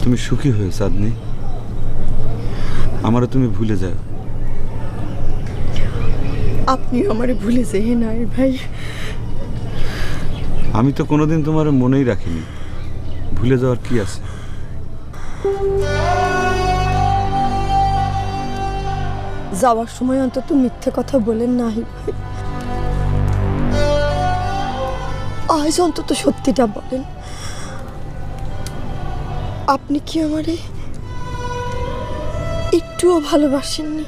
তুমি সুখী হয়ে চাঁদনি, আমারও তুমি ভুলে যাও। আপনিও আমারে ভুলে যাই নাহির ভাই। আমি তো কোনোদিন তোমার মনেই রাখিনি, ভুলে যাওয়ার কি আছে? যাওয়ার সময় অন্তত মিথ্যে কথা বলেন নাহির ভাই। আজ অন্তত সত্যিটা বলেন, আপনি কি আমারে একটুও ভালোবাসেননি?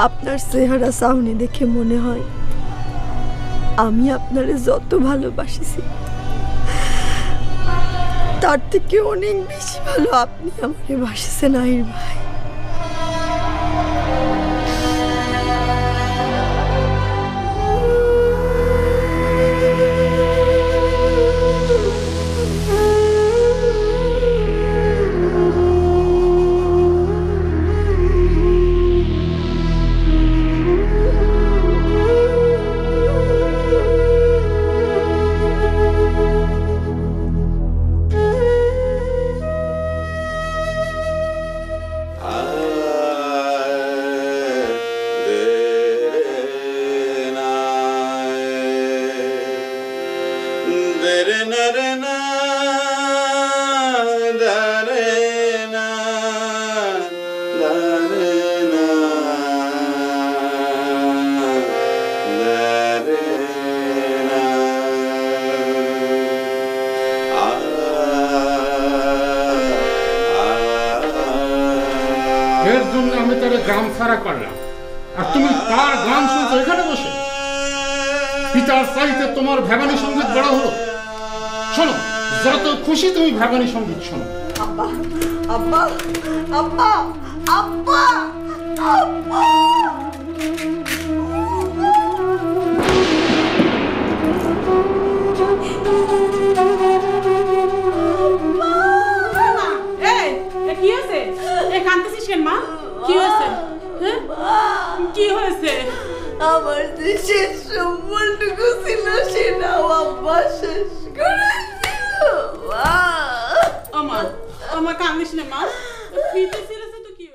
আপনার চেহারা সামনে দেখে মনে হয় আমি আপনারে যত ভালোবাসিছি তার থেকে অনেক বেশি ভালো আপনি আমারে বাসিছেন নাহির ভাই। এর জন্য আমি তার গ্রাম ছাড়া করলাম, আর তুমি তার গান শুনছো এখানে বসে। পিতার চাইতে তোমার ভ্যাবানী সঙ্গীত বড় হলো। শোনো, যত খুশি তুমি ভ্যাবানী সঙ্গীত শোনো। আব্বা আব্বা আব্বা আব্বা আব্বা কি হয়েছে? কাঁদতেছিস কেন মা? কি হয়েছে? কি হয়েছে? আমার যে শেষ সম্বলটুকু ছিল সেটাও আব্বা শেষ করে দিল। আমার কান্দিস না মা, ফিরতে ছিলেছে তো কি?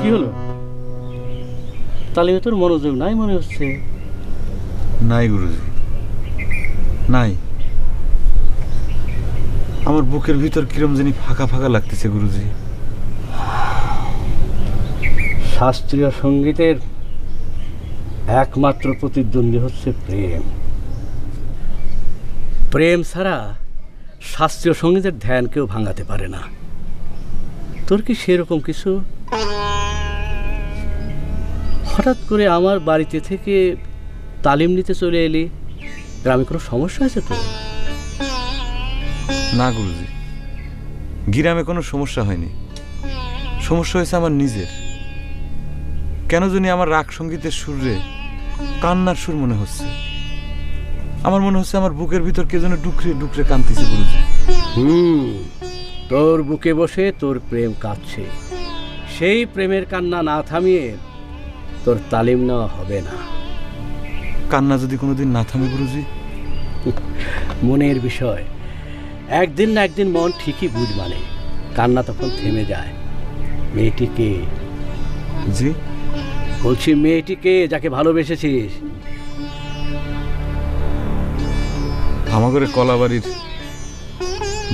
কি হলো? তালিমে তোর মনোযোগ নাই মনে হচ্ছে। নাই গুরুজি, নাই। আমার বুকের ভিতর কিরম জানি ফাঁকা ফাঁকা লাগতেছে গুরুজি। শাস্ত্রীয় সঙ্গীতের একমাত্র প্রতিদ্বন্দ্বী হচ্ছে প্রেম। প্রেম ছাড়া শাস্ত্রীয় সঙ্গীতের ধ্যান কেউ ভাঙাতে পারে না। তোর কি সেরকম কিছু? হঠাৎ করে আমার বাড়িতে থেকে তালিম নিতে চলে এলি, গ্রামে কোনো সমস্যা আছে তো? না গুরুজি, গ্রামে কোনো সমস্যা হয়নি। সমস্যা হয়েছে আমার নিজের। কেন জানি আমার রাগ সঙ্গীতের সুরে কান্নার সুর মনে হচ্ছে। আমার মনে হচ্ছে আমার বুকের ভিতর কে যেন ডুকরে ডুকরে কাঁদতেছে গুরুজি। তোর বুকে বসে তোর প্রেম কাঁদছে। সেই প্রেমের কান্না না থামিয়ে তোর তালিম নেওয়া হবে না। কান্না যদি কোনোদিন না থামে গুরুজি? মনের বিষয়, একদিন না একদিন মন ঠিকই বুঝ মানে। কান্না তখন থেমে যায়। মেয়েটিকে জি বলছি, মেয়েটিকে যাকে ভালোবেসেছিস। আমাদের কলাবাড়ির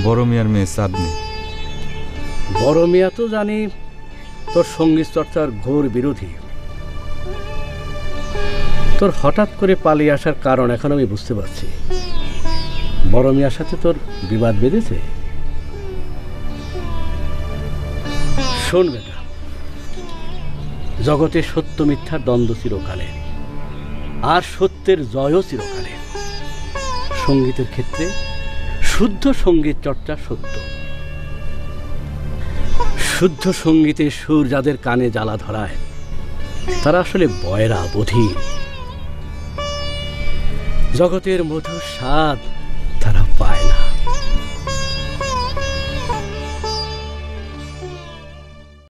বড় মিয়ার মেয়ে চাঁদনি। বড় মিয়া তো জানি তোর সঙ্গীত চর্চার ঘোর বিরোধী। তোর হঠাৎ করে পালিয়ে আসার কারণ এখন আমি বুঝতে পারছি। বড় মিয়ার সাথে তোর বিবাদ বেঁধেছে। শোন বেটা, জগতে সত্য মিথ্যার দ্বন্দ্ব চিরকালে, আর সত্যের জয়ও চিরকালে। সঙ্গীতের ক্ষেত্রে শুদ্ধ সঙ্গীত চর্চা সত্য। শুদ্ধ সঙ্গীতের সুর যাদের কানে জ্বালা ধরায় তারা আসলে বয়রা, বধির। জগতের মধুর স্বাদ